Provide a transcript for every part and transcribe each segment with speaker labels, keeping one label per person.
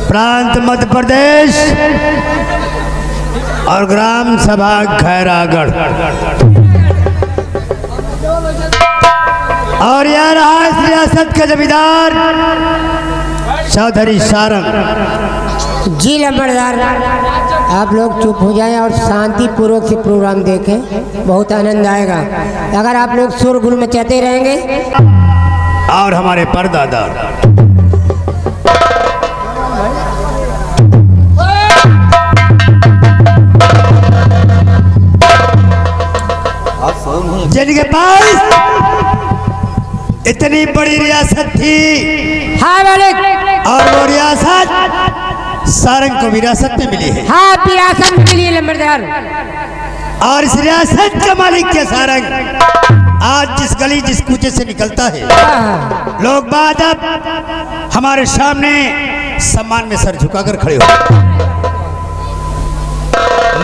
Speaker 1: प्रांत मध्य प्रदेश और ग्राम सभा खैरागढ़। और यह रहा इस रियासत के जमींदार चौधरी सारंग
Speaker 2: जी। लंबरदार, आप लोग चुप हो जाएं और शांति पूर्वक से प्रोग्राम देखें, बहुत आनंद आएगा। अगर आप लोग शोरगुल मचाते रहेंगे।
Speaker 1: और हमारे परदादा जिनके पास इतनी बड़ी रियासत थी,
Speaker 2: हाँ मालिक,
Speaker 1: और वो रियासत सारंग को विरासत में मिली है।
Speaker 2: हाँ विरासत मिली है लंबरदार।
Speaker 1: और इस रियासत का मालिक क्या सारंग आज जिस गली जिस कूचे से निकलता है, लोग बाद अब हमारे सामने सम्मान में सर झुकाकर खड़े हो।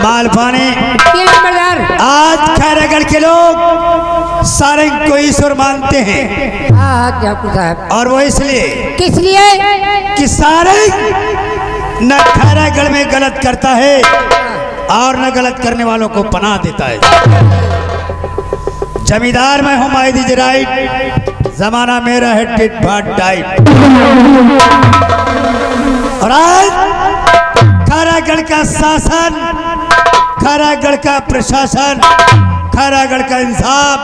Speaker 1: मालपाने आज खैरागढ़ के लोग सारंग को ईश्वर मानते हैं। और वो इसलिए,
Speaker 2: किस लिए
Speaker 1: कि सारंग न खैरागढ़ में गलत करता है और न गलत करने वालों को पनाह देता है। जमींदार मैं हूं, माय दीज राइट, जमाना मेरा है टिट फॉर टाइट। और आज खैरागढ़ का शासन, खैरागढ़ का प्रशासन, खैरागढ़ का इंसाफ,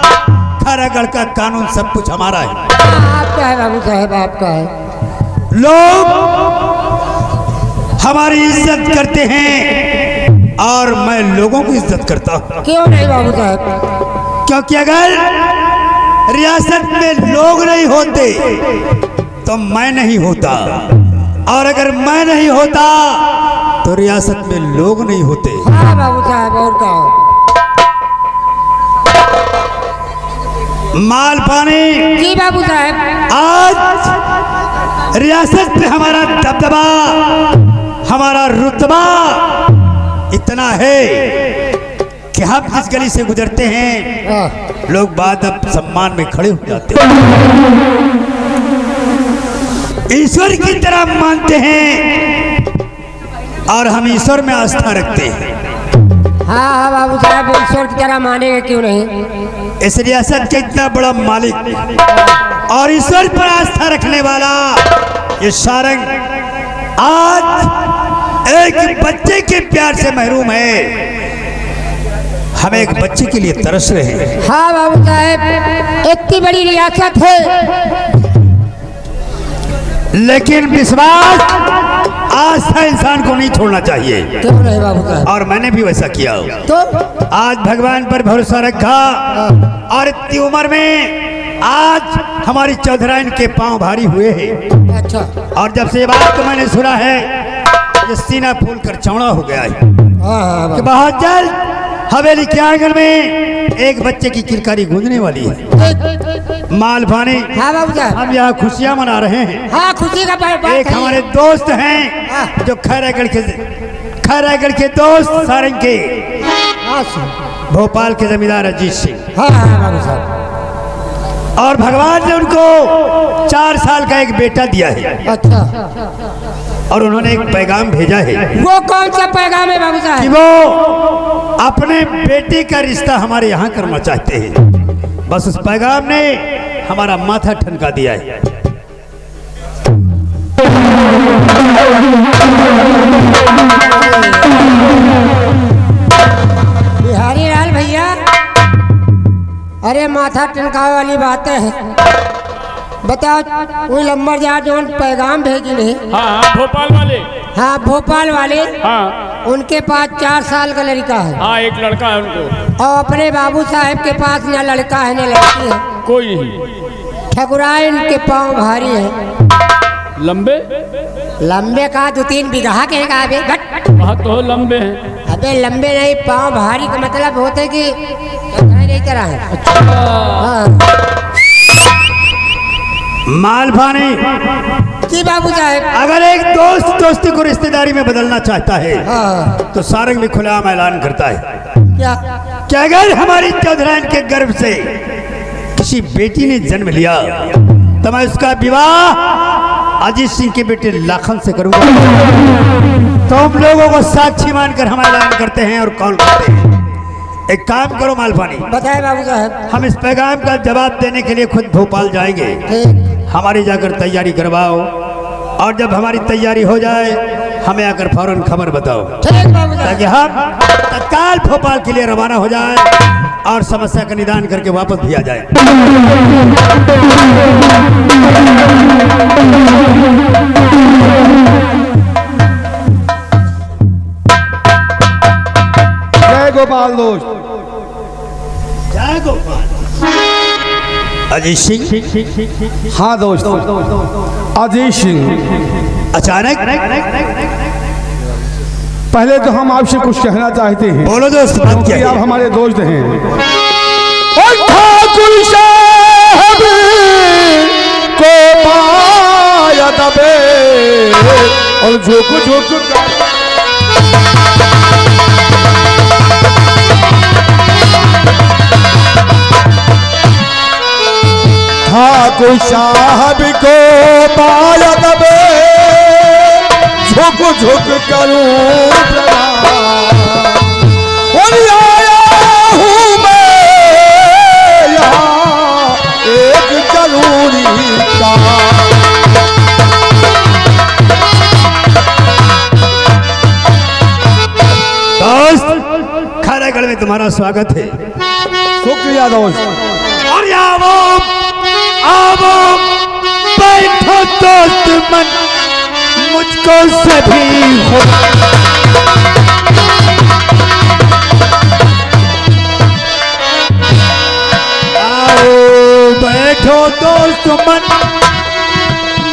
Speaker 1: खैरागढ़ का कानून सब कुछ हमारा है।
Speaker 2: आपका है बाबू साहब, आपका है।
Speaker 1: लोग हमारी इज्जत करते हैं और मैं लोगों की इज्जत करता हूँ।
Speaker 2: क्यों नहीं बाबू साहब?
Speaker 1: क्योंकि अगर रियासत में लोग नहीं होते तो मैं नहीं होता, और अगर मैं नहीं होता तो रियासत में लोग नहीं होते।
Speaker 2: हाँ बाबू साहब, और क्या?
Speaker 1: मालपानी
Speaker 2: जी बाबू साहब,
Speaker 1: आज रियासत में हमारा दबदबा, हमारा रुतबा इतना है कि हम जिस गली से गुजरते हैं लोग बाद अब सम्मान में खड़े हो जाते हैं, ईश्वर की तरह मानते हैं और हम ईश्वर में आस्था रखते हैं।
Speaker 2: हाँ हाँ बाबू साहब, ईश्वर की तरह मानेंगे क्यों नहीं।
Speaker 1: इस रियासत का इतना बड़ा मालिक और ईश्वर पर आस्था रखने वाला ये सारंग आज एक बच्चे के प्यार से महरूम है। हम एक बच्चे के लिए तरस रहे हैं।
Speaker 2: हाँ बाबू साहब, इतनी बड़ी रियासत है,
Speaker 1: लेकिन विश्वास आस्था इंसान को नहीं छोड़ना चाहिए।
Speaker 2: क्यों नहीं बाबू साहब?
Speaker 1: और मैंने भी वैसा किया।
Speaker 2: तो
Speaker 1: आज भगवान पर भरोसा रखा और इतनी उम्र में आज हमारी चौधराइन के पांव भारी हुए हैं।
Speaker 2: अच्छा।
Speaker 1: और जब से ये बात तो मैंने सुना है, ये सीना फूल कर चौड़ा हो गया है कि बहुत जल्द हवेली के आंगन में एक बच्चे की किरकारी गूंजने वाली है। मालपानी,
Speaker 2: हाँ बाबू साहब,
Speaker 1: हम यहाँ खुशियाँ मना रहे हैं।
Speaker 2: हाँ खुशी का बात
Speaker 1: एक हमारे दोस्त हैं जो खैरागढ़ के दोस्त सारंग के, भोपाल के जमींदार अजीत सिंह।
Speaker 2: हाँ हाँ बाबू साहब।
Speaker 1: और भगवान ने उनको 4 साल का एक बेटा दिया है।
Speaker 2: अच्छा।
Speaker 1: और उन्होंने एक पैगाम भेजा है।
Speaker 2: वो कौन सा पैगाम है बाबू साहब?
Speaker 1: कि वो अपने बेटे का रिश्ता हमारे यहाँ करना चाहते हैं। बस उस पैगाम ने हमारा माथा ठनका दिया है।
Speaker 2: बिहारी लाल भैया, अरे माथा टनकावे वाली बातें हैं। बताओ, कोई लंबरदार जो पैगाम भेजी नहीं।
Speaker 3: हाँ भोपाल वाले।
Speaker 2: हाँ भोपाल वाले।
Speaker 3: हाँ
Speaker 2: उनके पास 4 साल का लड़का है।
Speaker 3: हाँ एक लड़का है उनको।
Speaker 2: और अपने बाबू साहब के पास न लड़का है न लड़की है।
Speaker 3: कोई नहीं।
Speaker 2: ठकुराए इनके पाँव भारी है।
Speaker 3: लंबे
Speaker 2: लंबे का 2-3 बीघा के का अबे
Speaker 3: वहाँ तो लंबे हैं।
Speaker 2: अबे लंबे नहीं, पाँव भारी का मतलब होते कि नहीं तरह है।
Speaker 3: अच्छा।
Speaker 2: हाँ।
Speaker 1: मालभानी
Speaker 2: जी बाबू साहब।
Speaker 1: अगर एक दोस्त दोस्ती को रिश्तेदारी में बदलना चाहता है
Speaker 2: हाँ।
Speaker 1: तो सारंग में खुलेआम ऐलान करता है
Speaker 2: क्या
Speaker 1: कि अगर हमारी चौधराइन के गर्भ से किसी बेटी ने जन्म लिया तो मैं उसका विवाह अजीत सिंह के बेटे लाखन से करूंगा। तो हम लोगों को साक्षी मानकर हम ऐलान करते हैं और कॉल करते हैं। एक काम करो मालपानी,
Speaker 2: बताए बाबू साहब।
Speaker 1: हम इस पैगाम का जवाब देने के लिए खुद भोपाल जाएंगे।
Speaker 2: ठीक।
Speaker 1: हमारी जाकर तैयारी करवाओ और जब हमारी तैयारी हो जाए हमें आकर फौरन खबर बताओ
Speaker 2: ठीक बाबू साहब।
Speaker 1: ताकि हम तत्काल भोपाल के लिए रवाना हो जाए और समस्या का निदान करके वापस भी आ जाए।
Speaker 4: जय गोपाल दोस्त।
Speaker 1: जय गोपाल। अजीत सिंह।
Speaker 4: हाँ दोस्त, अजीत सिंह।
Speaker 1: अचानक
Speaker 4: पहले तो हम आपसे कुछ कहना चाहते हैं।
Speaker 1: बोलो दोस्त, बात क्या
Speaker 4: क्योंकि
Speaker 1: है?
Speaker 4: आप हमारे दोस्त हैं। और ठाकुर साहब को पाया दबे और झोंक झोंक ठाकुर साहब को पाया दबे झुक झुक करूं और आया हूँ मैं यहाँ एक जरूरी काम।
Speaker 1: दोस्त खारागढ़ में तुम्हारा स्वागत है।
Speaker 4: शुक्रिया दोस्त।
Speaker 1: और आओ आओ बैठो दोस्त मन मुझको सभी हो। आओ बैठो दोस्त मन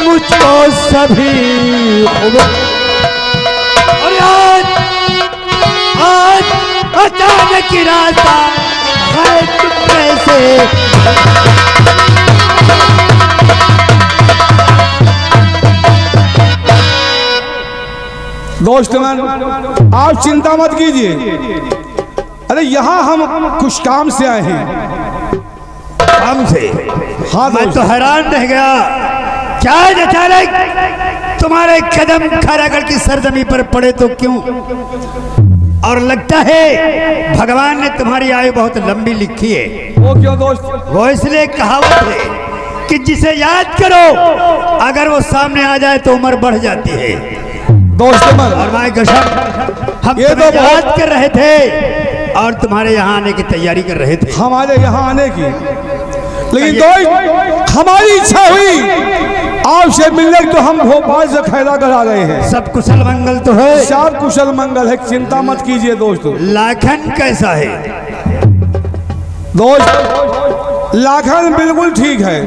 Speaker 1: मुझको सभी हो। और आज अचानक रास्ता है चुपके से।
Speaker 4: दोस्त मन आप चिंता मत कीजिए। अरे यहाँ हम कुछ काम से आए हैं।
Speaker 1: काम से?
Speaker 4: हाँ
Speaker 1: मैं
Speaker 4: दोस्त।
Speaker 1: तो हैरान रह गया, क्या अचानक तुम्हारे कदम खारागढ़ की सरजमी पर पड़े तो क्यों? और लगता है भगवान ने तुम्हारी आयु बहुत लंबी लिखी है।
Speaker 4: वो क्यों दोस्त?
Speaker 1: वो इसलिए कहावत है कि जिसे याद करो अगर वो सामने आ जाए तो उम्र बढ़ जाती है।
Speaker 4: दोस्त मन
Speaker 1: और मैं कसम हम
Speaker 4: ये
Speaker 1: तुम्हें
Speaker 4: तो
Speaker 1: याद कर रहे थे और तुम्हारे यहाँ आने की तैयारी कर रहे थे।
Speaker 4: हमारे यहाँ आने की, लेकिन दोस्त हमारी इच्छा हुई आपसे मिलने की तो हम भोपाल से खैरागढ़ आ गए हैं।
Speaker 1: सब कुशल मंगल तो है?
Speaker 4: सब कुशल मंगल है, चिंता मत कीजिए दोस्त।
Speaker 1: लाखन कैसा है?
Speaker 4: दोस्त लाखन बिल्कुल ठीक है।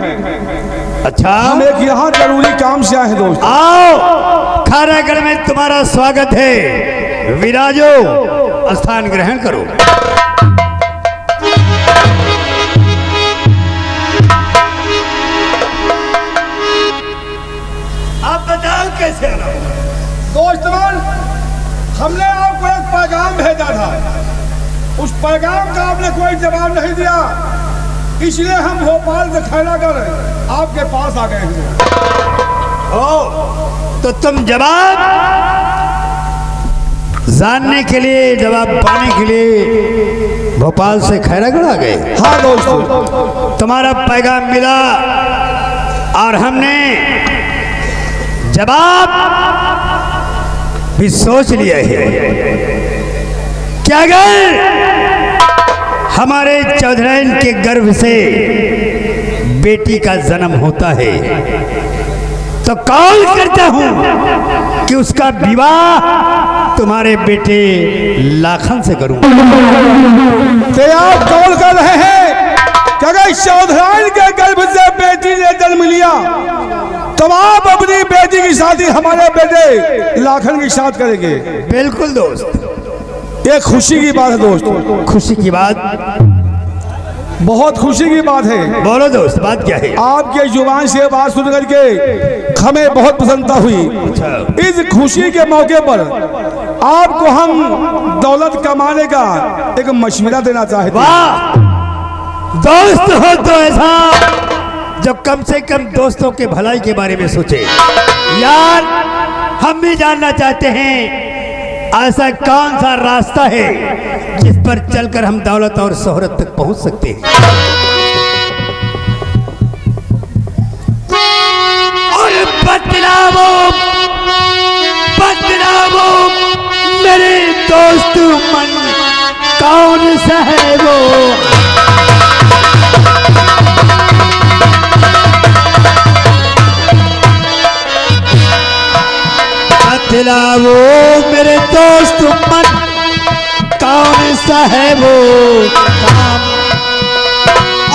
Speaker 1: अच्छा,
Speaker 4: हम एक यहाँ जरूरी काम से आए हैं दोस्त।
Speaker 1: आओ खारागढ़ में तुम्हारा स्वागत है। विराजो, स्थान ग्रहण करो। आप बताओ कैसे आना?
Speaker 4: दोस्तों हमने आपको एक पैगाम भेजा था, उस पैगाम का आपने कोई जवाब नहीं दिया, इसलिए हम भोपाल से खैरागढ़ आपके पास आ गए हैं।
Speaker 1: तो तुम जवाब जानने के लिए, जवाब पाने के लिए भोपाल से खैरागढ़ आ गए?
Speaker 4: हाँ दोस्तों।
Speaker 1: तुम्हारा पैगाम मिला और हमने जवाब भी सोच लिया है कि अगर हमारे चौधराइन के गर्भ से बेटी का जन्म होता है तो कॉल करता हूं कि उसका विवाह तुम्हारे बेटे लाखन से करूं।
Speaker 4: तो आप कॉल कर रहे हैं कि अगर चौधराइन के गर्भ से बेटी ने जन्म लिया तो आप अपनी बेटी की शादी हमारे बेटे लाखन के साथ करेंगे?
Speaker 1: बिल्कुल दोस्त,
Speaker 4: ये खुशी की बात है दोस्त।
Speaker 1: खुशी की बात।
Speaker 4: बहुत खुशी की बात है।
Speaker 1: बोलो दोस्त, बात क्या है?
Speaker 4: आपके जुबान से बात सुन करके हमें बहुत प्रसन्नता हुई। इस खुशी के मौके पर आपको हम दौलत कमाने का एक मशवरा देना चाहते हैं।
Speaker 1: वाह, दोस्त हो तो ऐसा जो कम से कम दोस्तों के भलाई के बारे में सोचे। यार, हम भी जानना चाहते हैं ऐसा कौन सा रास्ता है जिस पर चलकर हम दौलत और शोहरत तक पहुंच सकते हैं। और बतलाओ मेरे दोस्त मन, कौन सा है वो? बतलाओ मेरे दोस्त मन, कौन सा है वो काम?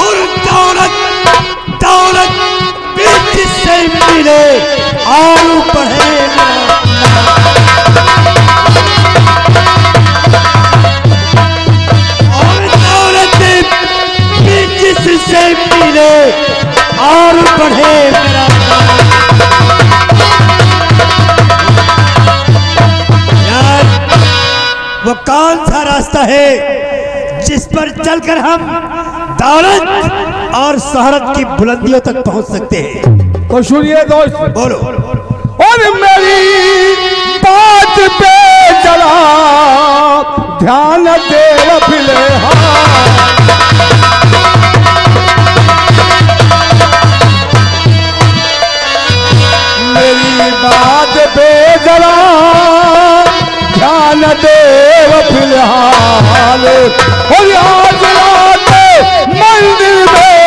Speaker 1: और दौलत जिससे मिले और बढ़े और दौलत जिससे मिले और बढ़े मेरा। वो कौन सा रास्ता है जिस पर चलकर हम दौलत और शोहरत की बुलंदियों तक पहुंच सकते हैं?
Speaker 4: तो सुनिए दोस्त,
Speaker 1: बोलो।
Speaker 4: और मेरी बात पे जरा ध्यान दे फिलहाल। मेरी बात पे जरा ध्यान देव फिलहाल। और आज रात मंदिर में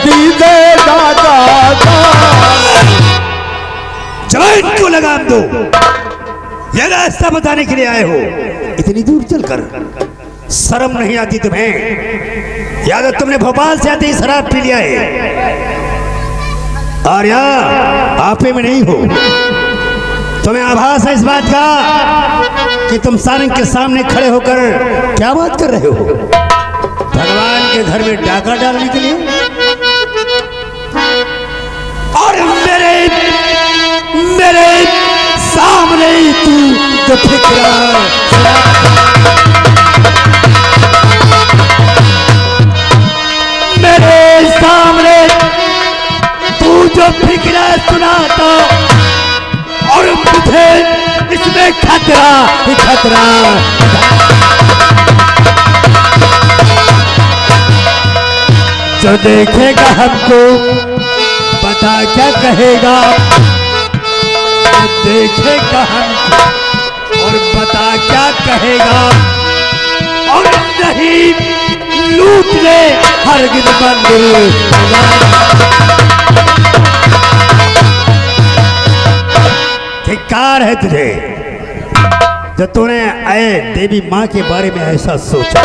Speaker 4: दीदे दादा
Speaker 1: चलो इनको लगाम दो। ये रास्ता बताने के लिए आए हो, इतनी दूर चलकर शर्म नहीं आती तुम्हें? याद है तुमने भोपाल से आते ही शराब पी लिया है और यहाँ आपे में नहीं हो। तुम्हें आभास है इस बात का कि तुम सारंग के सामने खड़े होकर क्या बात कर रहे हो? भगवान के घर में डाका डालने के लिए? और मेरे सामने तू जो फिक्रा, मेरे सामने तू जो फिक्रा सुनाता और मुझे इसमें खतरा ही खतरा। जो देखेगा हमको पता क्या कहेगा? जो देखेगा हमको और पता क्या कहेगा? और नहीं लूट ले हरगिज़ मंदिर। धिक्कार है तुझे जो तूने आए देवी माँ के बारे में ऐसा सोचा।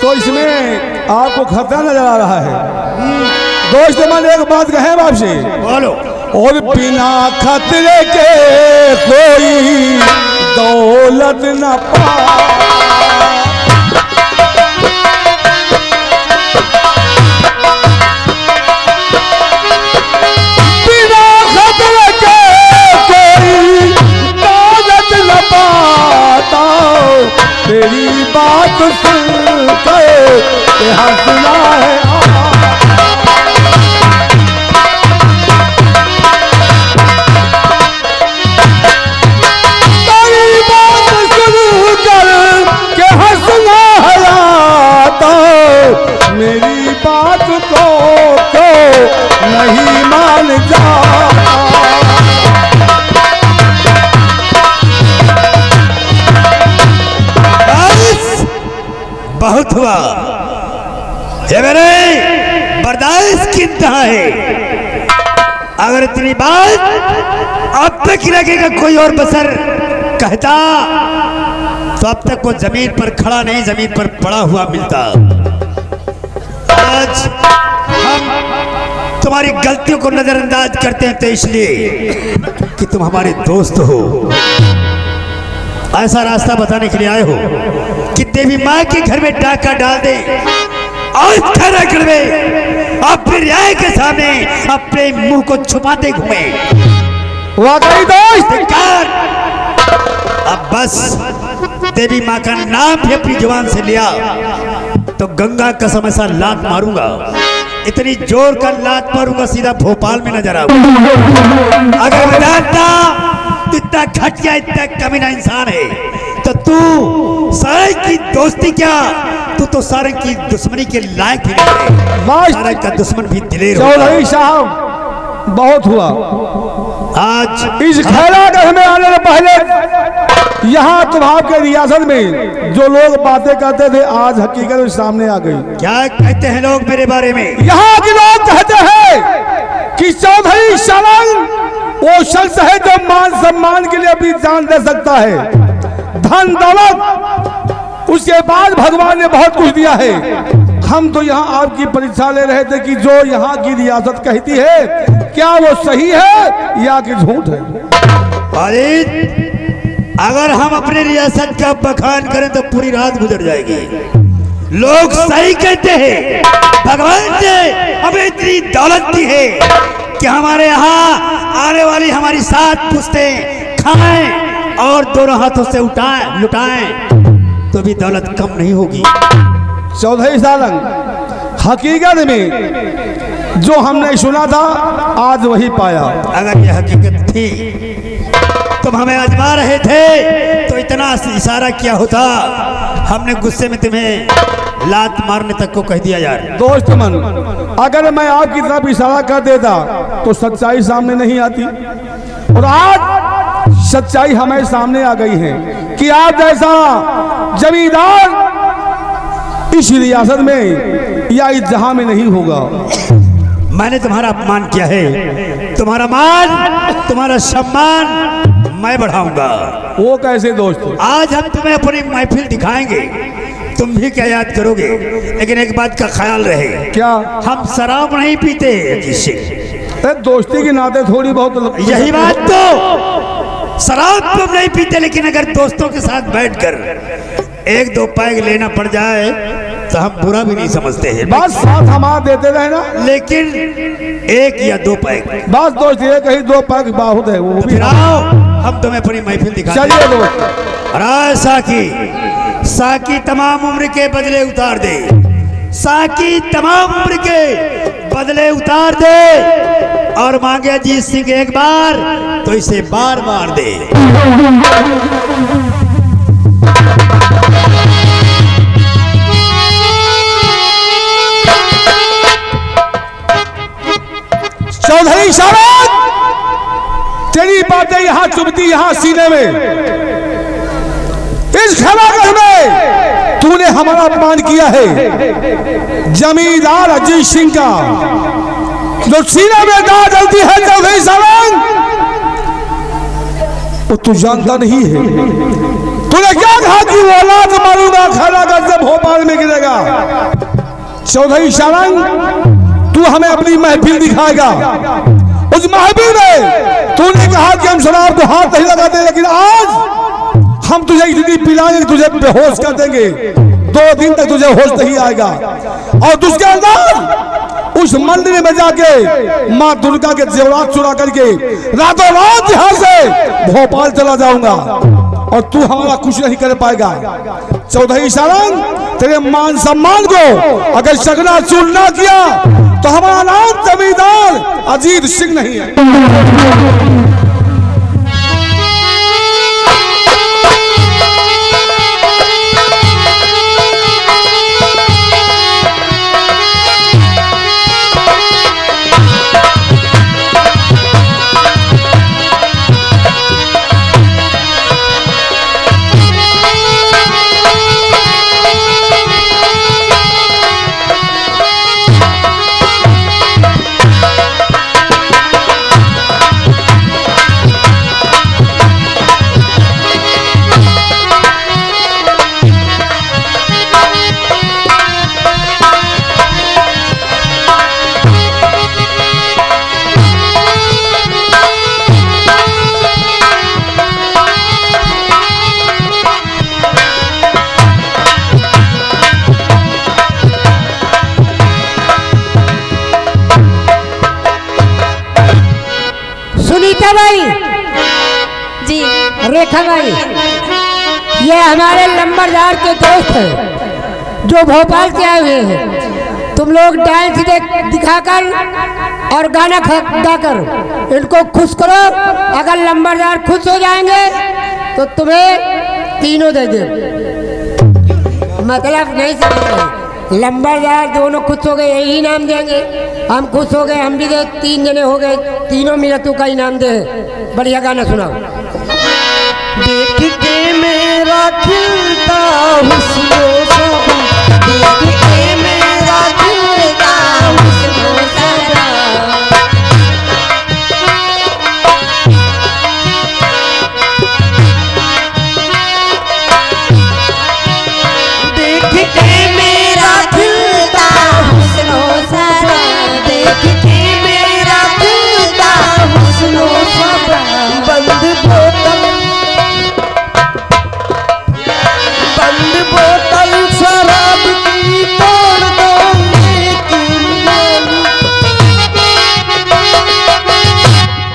Speaker 4: तो इसमें आपको खतरा नजर आ रहा है। दोस्त मन एक बात कहे आपसे,
Speaker 1: बोलो।
Speaker 4: और बिना खतरे के कोई दौलत न पा। तेरी बात सुन कर हंसना है। तेरी बात सुन कर के हंसना है तो मेरी बात को क्यों नहीं मान जा।
Speaker 1: बहुत हुआ, ये मेरे बर्दाश्त की इंतहा है। अगर इतनी बात अब तक लगेगा कोई और बसर कहता तो अब तक वो जमीन पर खड़ा नहीं, जमीन पर पड़ा हुआ मिलता। आज हम तुम्हारी गलतियों को नजरअंदाज करते हैं तो इसलिए कि तुम हमारे दोस्त हो। ऐसा रास्ता बताने के लिए आए हो कि देवी माँ के घर में डाका डाल दे और खड़ा करवे अपने न्याय के सामने अपने मुंह को छुपाते घूमे।
Speaker 4: वाकई दोस्त
Speaker 1: अब बस देवी माँ का नाम भी अपनी जुबान से लिया तो गंगा कसम ऐसा लात मारूंगा, इतनी जोर का लात मारूंगा सीधा भोपाल में नजर आऊंगा। अगर मैं जानता तू इतना घटिया इतना कमीना इंसान है तो तू सारंग की दोस्ती क्या, तू तो सारंग की दुश्मनी के लायक ही नहीं है। सारंग का दुश्मन भी दिलेर होता है।
Speaker 4: चौधरी साहब बहुत हुआ।
Speaker 1: आज
Speaker 4: इस खैरागढ़ में आने से पहले यहाँ तुम्हार के रियासत में जो लोग बातें करते थे आज हकीकत में सामने आ गई।
Speaker 1: क्या कहते हैं लोग मेरे बारे में?
Speaker 4: यहाँ के लोग कहते हैं कि चौधरी सारंग वो शख्स है जो मान सम्मान के लिए अपनी जान दे सकता है, धन दौलत उसके बाद भगवान ने बहुत कुछ दिया है। हम तो यहाँ आपकी परीक्षा ले रहे थे कि जो यहाँ की रियासत कहती है क्या वो सही है या कि झूठ है।
Speaker 1: अगर हम अपनी रियासत का बखान करें तो पूरी रात गुजर जाएगी। लोग सही कहते हैं भगवान ने हमें इतनी दौलत दी है कि हमारे यहाँ आने वाली हमारी 7 पुश्तें खाएं और दोनों हाथों से उठाएं लुटाएं तो भी दौलत कम नहीं होगी।
Speaker 4: चौधरी सारंग हकीकत में जो हमने सुना था आज वही पाया।
Speaker 1: अगर ये हकीकत थी तुम हमें आजमा रहे थे तो इतना इशारा किया होता, हमने गुस्से में तुम्हें लात मारने तक को कह दिया यार।
Speaker 4: दोस्त मन अगर मैं आपकी तरफ इशारा कर देता तो सच्चाई सामने नहीं आती और आज सच्चाई हमें सामने आ गई है कि आप जैसा जमींदार इस रियासत में या इस जहां में नहीं होगा।
Speaker 1: मैंने तुम्हारा अपमान किया है, तुम्हारा मान तुम्हारा सम्मान मैं बढ़ाऊंगा।
Speaker 4: वो कैसे दोस्त?
Speaker 1: आज हम तुम्हें अपनी महफिल दिखाएंगे, तुम भी क्या याद करोगे। लेकिन एक बात का ख्याल रहे,
Speaker 4: क्या?
Speaker 1: हम शराब नहीं पीते अजीत सिंह।
Speaker 4: दोस्ती के नाते थोड़ी बहुत
Speaker 1: यही बात तो, शराब तुम नहीं पीते लेकिन अगर दोस्तों के साथ बैठकर 1-2 पैग लेना पड़ जाए तो हम बुरा भी नहीं समझते हैं।
Speaker 4: बस साथ हमारा देते रहे ना,
Speaker 1: लेकिन 1 या 2 पैग
Speaker 4: बस दोस्त ये कहीं 2 पैग बहुत है वो
Speaker 1: तो फिर आओ हम तुम्हें अपनी महफिल दिखाते हैं।
Speaker 4: चलिए दोस्त।
Speaker 1: राय साकी तमाम उम्र के बदले उतार दे, साकी तमाम उम्र के बदले उतार दे और मांगे अजीत सिंह एक बार तो इसे बार बार दे।
Speaker 4: चौधरी साहब तेरी बातें यहाँ चुभती यहाँ सीने में। इस खैरागढ़ में तूने हमारा अपमान किया है जमींदार अजीत सिंह का, जो सीने में दाग डलती है चौधरी साहब वो तू जानता नहीं है। तूने क्या कहा कि वो औलाद मारूंगा खैरागढ़ से भोपाल में गिरेगा। चौधरी साहब तू हमें अपनी महफिल दिखाएगा, उस महफिल में तूने कहा कि हम शराब को हाथ नहीं लगाते, लेकिन आज हम तुझे इतनी पिलाएंगे तुझे बेहोश कर देंगे, 2 दिन तक तुझे होश नहीं आएगा। और उसके अंदर उस मंदिर में जाके माँ दुर्गा के जेवरात चुरा करके रातों रात यहाँ से भोपाल चला जाऊंगा और तू हमारा कुछ नहीं कर पाएगा। चौधरी सारंग तेरे मान सम्मान को अगर चकना चूर ना किया तो हमारा नाम जमींदार अजीत सिंह नहीं है।
Speaker 2: रेखा भाई
Speaker 5: जी।
Speaker 2: रेखा भाई, ये हमारे लंबरदार के दोस्त हैं जो भोपाल से आए हुए हैं। तुम लोग डांस दिखाकर और गाना गाकर इनको खुश करो। अगर लंबरदार खुश हो जाएंगे तो तुम्हें तीनों दे दे। मतलब नहीं समझते, लंबरदार दोनों खुश हो गए यही इनाम देंगे। हम खुश हो गए, हम भी दे, 3 जने हो गए, तीनों मिला तू का इनाम दे। बढ़िया गाना सुनाओ।
Speaker 6: देख के मेरा खिलता हुस्न सरा, देख के मेरा खिलता हुस्न सरा, देख के मेरा खिलता हुस्न सरा, देख के मेरा खिलता हुस्न सरा। बंद बोतल शराब की तोड़ दो लेकिन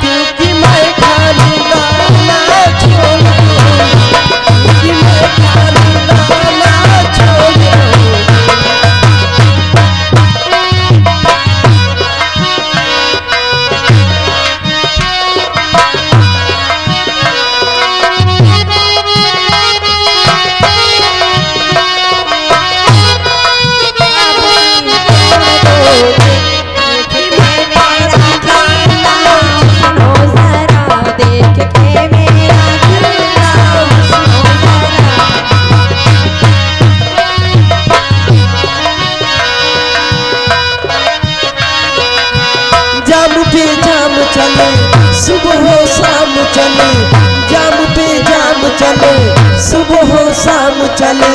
Speaker 6: क्योंकि मैं खाली गाना छोड़ दूँ, क्योंकि मैं खाली गाना छोड़ दूँ। जाम पे जाम चले सुबह हो शाम चले, जाम पे जाम चले सुबह हो शाम चले।